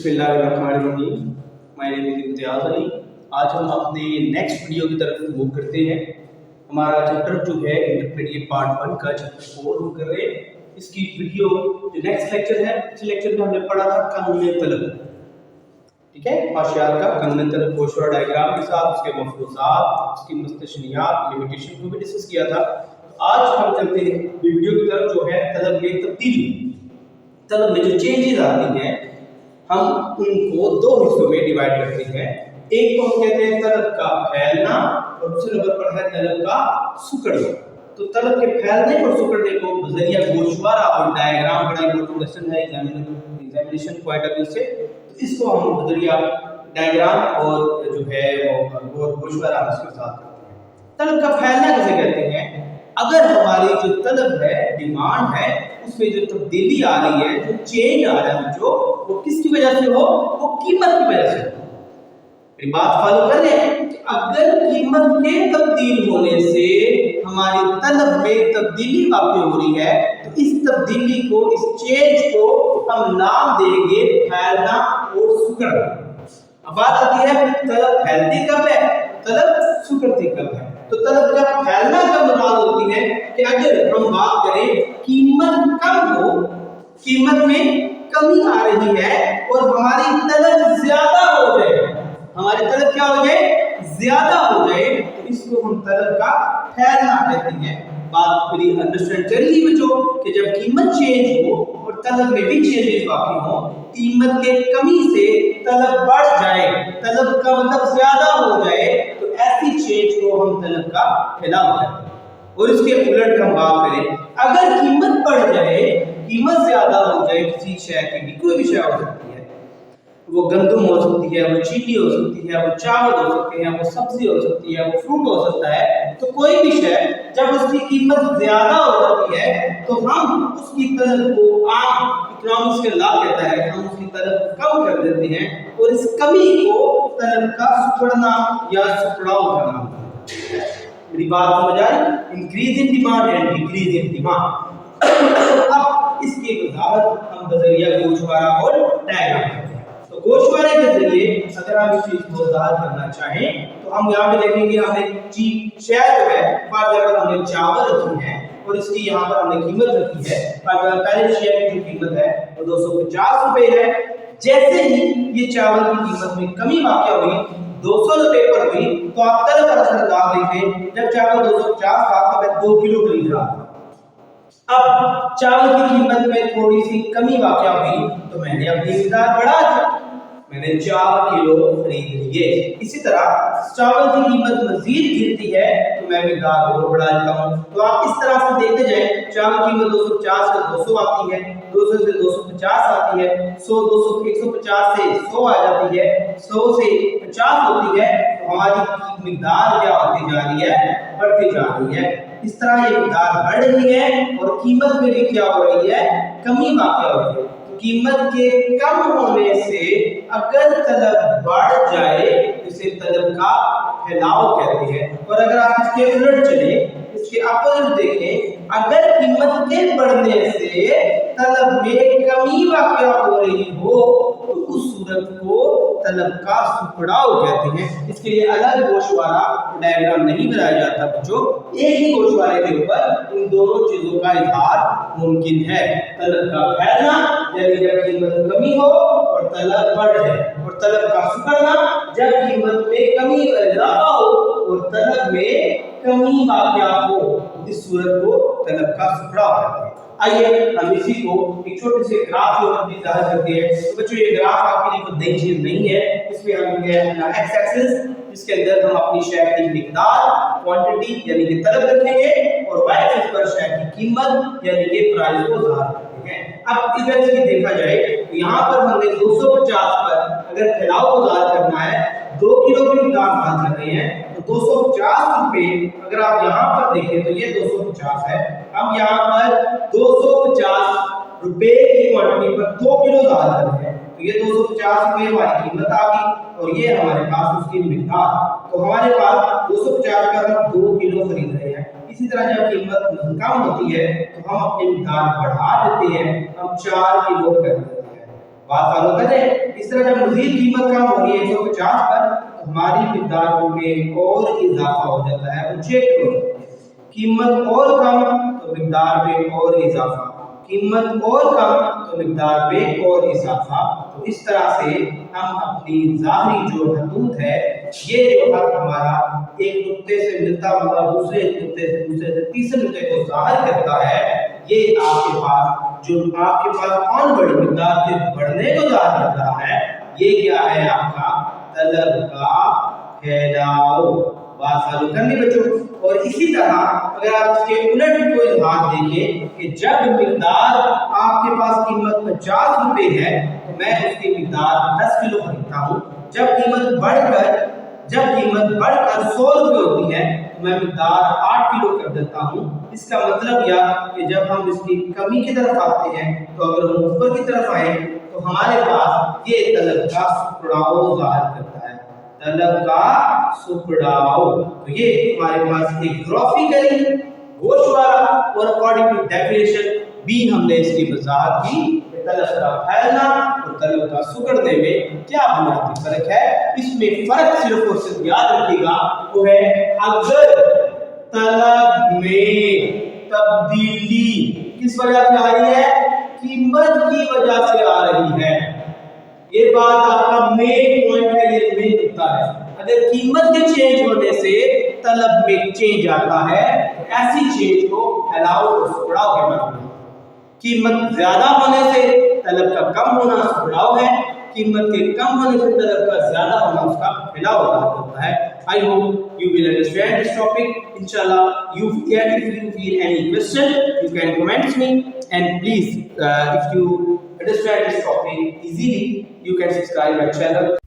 बिस्मिल्लाहिर्रहमानिर्रहीम। My name is इम्तियाज़ अली। आज हम अपने नेक्स्ट वीडियो की तरफ मूव करते हैं। हमारा चैप्टर जो है इंटरमीडिएट पार्ट 1 का चैप्टर 4 हम कर रहे हैं। इसकी वीडियो जो नेक्स्ट लेक्चर है, इस लेक्चर में हमने पढ़ा था कानून तलब, ठीक है, हाशियात का कानून तलब गोशवारा डायग्राम के साथ उसके मफरूज़ात, उसकी मुस्तशनियात, लिमिटेशन को भी डिस्कस किया था। तो आज हम चलते हैं वीडियो की तरफ जो है तलब में तब्दीली। तलब में जो चेंजेस आती हैं हम उनको दो हिस्सों में डिवाइड करते हैं। एक को हम कहते हैं तलब का फैलना और दूसरे नंबर पर है तलब का सिकुड़ना। तो तलब के फैलने और सिकुड़ने को बजरिया गोशवारा और डायग्राम बड़ा इंपॉर्टेंट क्वेश्चन है एग्जामिनेशन पॉइंट ऑफ व्यू से। तो इसको हम बजरिया डायग्राम और जो है वो गोशवारा उसके साथ करते हैं। तलब का फैलना किसे कहते हैं? अगर हमारी जो तलब है, डिमांड है, उसमें जो तब्दीली आ रही है, जो चेंज आ रहा है, जो वो किसकी वजह से हो? वो कीमत की वजह से हो। मेरी बात फॉलो कर रहे हैं? अगर कीमत के तब्दील होने से हमारी तलब में तब्दीली वाक़ई हो रही है तो इस तब्दीली को, इस चेंज को हम नाम देंगे फैलना और सिकुड़ना। अब बात आती है तलब फैलती कब है, तलब सिकुड़ती कब है। तो तलब का फैलना कब मुराद होती है कि अगर हम बात करें कीमत कम हो, कीमत में कमी आ रही है और हमारी तलब ज्यादा हो जाए, हमारी तलब क्या हो जाए? ज्यादा हो जाए, तो इसको हम तलब का फैलना कहते हैं। बात पूरी अंडरस्टैंड कर ली बच्चों कि जब कीमत चेंज हो और तलब में भी चेंजेस वाक़ई हो, कीमत के कमी से तलब बढ़ जाए, तलब का मतलब ज्यादा हो जाए, तो ऐसी चेंज को हम तलब का फैलाव कहते हैं। और इसके उलट हम बात करें, अगर कीमत बढ़ जाए, कीमत ज्यादा हो जाए किसी शय की, भी कोई भी शय हो सकती है, वो गंदम हो सकती है, वो चीनी हो सकती है, वो चावल हो सकते हैं, वो सब्जी हो सकती है, वो फ्रूट हो सकता है, तो कोई भी शय जब उसकी कीमत ज्यादा हो जाती है तो हम उसकी तलब को, आम इकोनॉमिक्स के लॉ कहता है, हम उसकी तलब कम कर देते हैं और इस कमी को तलब का सिकुड़ना या सिकुड़ाव करना। मेरी बात समझ आई? Increase in demand and decrease in demand. अब इसकी वजाहत हम बजरिया गोशवारा और डायग्राम करते हैं। तो गोशवारे के जरिए अगर हम इस चीज को वजाहत करना चाहें तो हम यहाँ पे देखेंगे, हमने शेयर जो है फॉर एग्जांपल हमने चावल रखी है और इसकी यहाँ पर हमने कीमत रखी है। पहले शेयर की जो कीमत है वो 250 रुपए है। जैसे ही ये चावल की कीमत में कमी वाक़या हुई, 200 रुपए पर हुई, तो आप तलब पर असर देखें, जब चावल 250 था तो मैं 2 किलो खरीद रहा था। अब चावल की कीमत में थोड़ी सी कमी वाक़या हुई तो मैंने अपनी मिक़दार बढ़ा दी, मैंने 4 किलो खरीद लिए। इसी तरह चावल की कीमत मजीद गिरती है तो मैं मिक़दार और बढ़ा देता हूँ। तो आप इस तरह से देखते जाएं, चावल की कीमत 250 से 200 आती है, 200 से 250 आती है, 100 200 150 से 100 आ जाती है, 100 से 50 होती है, तो हमारी मिक़दार क्या होती जा रही है? बढ़ती जा रही है। इस तरह ये मिक़दार बढ़ रही है और कीमत में भी क्या हो रही है? कमी वाक़या हो रही है। कीमत के कम होने से अगर तलब बढ़ जाए इसे तलब का फैलाव कहते हैं। और अगर आप इसके उलट चले, इसके अपोजिट देखें, अगर कीमत के बढ़ने से तलब में कमी वाक़या हो रही हो तो उस सूरत को तलब का सिकुड़ाव कहते हैं। इसके लिए अलग गोशवारा डायग्राम नहीं बनाया जाता बच्चों, एक ही गोशवारे के ऊपर इन दोनों चीजों का इजहार मुमकिन है। तलब का फैलना यानी जब कीमत कमी हो और तलब बढ़ जाए, और तलब का सिकुड़ना जब कीमत में कमी इजाफा हो और तलब में कमी वाक़या हो, इस सूरत को तलब का सिकुड़ाव कहते हैं। आइए हम इसी को एक छोटे से ग्राफ के ऊपर भी ज़ाहिर करते हैं। तो बच्चों ये ग्राफ आपके लिए कोई नई चीज नहीं है, इसमें हम एक्स एक्सिस जिसके अंदर हम अपनी शय की मिक़दार, क्वांटिटी यानी कि तलब रखेंगे और वाई एक्सिस पर शय की कीमत यानी कि प्राइस को ज़ाहिर करते हैं। अब इधर से देखा जाए तो यहाँ पर हमने 250 पर अगर फैलाव को ज़ाहिर करना है, 2 किलो की मिक़दार ज़ाहिर कर रहे हैं, तो 250 रुपए अगर आप यहाँ पर देखें तो ये 250 है। हम यहाँ पर 250 रुपए की क्वांटिटी पर 2 किलो ज़ाहिर कर रहे हैं, तो ये 250 रुपए हमारी कीमत आ गई और ये हमारे पास उसकी मिक़दार। तो हमारे पास 250 का हम 2 किलो खरीद रहे हैं। इसी तरह जब कीमत कम होती है तो हम अपनी मिक़दार बढ़ा देते हैं, हम 4 किलो कर देते हैं। बात फॉलो करें। इस तरह जब मजीद कीमत कम हो रही है 150 पर, तो हमारी मिकदार में और इजाफा हो जाता है। और चेक करो, कीमत और कम तो मिकदार में और इजाफा, कीमत और कम तो मिकदार में और इजाफा। तो इस तरह से हम अपनी ज़ाहिरी जो हदूद है, ये जो हद हमारा एक नुक्ते से मिलता हुआ दूसरे नुक्ते से तीसरे नुक्ते को ज़ाहिर करता है, ये आपके पास ऑनवर्ड मिकदार के बढ़ने को ज़ाहिर कर रहा है। ये क्या है? आपका तलब का फैलाव। बात फॉलो करनी बच्चों। और इसी तरह अगर आप इसके उलट कोई इजहार देखें कि जब मिकदार आपके पास कीमत 50 रुपए है, तो मैं उसकी मिकदार 10 किलो खरीदता हूँ। जब कीमत बढ़कर 100 रुपए होती है, तो मैं मिकदार 8 किलो कर देता हूँ। इसका मतलब यह कि जब हम इसकी कमी की तरफ आते हैं, तो अगर हम ऊपर की तरफ आए तो हमारे पास ये तलब का सुपड़ाव ज़ाहिर करता है। तलब का सुपड़ाव, तो ये हमारे पास एक ग्राफिकली गोश वाला और अकॉर्डिंग टू डेफिनेशन भी हमने इसकी वजाहत की। तलब का फैलना और तलब का सुकड़ने में क्या बुनियादी फर्क है? इसमें फर्क सिर्फ और सिर्फ याद रखिएगा, वो है अगर तलब में तब्दीली किस वजह से आ रही है? कीमत की वजह से आ रही है। ये बात आपका मेन पॉइंट है, ये मेन नुकता है। अगर कीमत के चेंज होने से तलब में चेंज आता है, तो ऐसी चेंज को फैलाव और सुपड़ाव कहते हैं। कीमत ज्यादा होने से तलब का कम होना सुपड़ाव है, कीमत के कम होने से तलब का ज्यादा होना उसका फैलाव होता है। I hope you will understand this topic. Inshallah, if you feel any question, you can comment me, and please, if you understand this topic easily, you can subscribe my channel.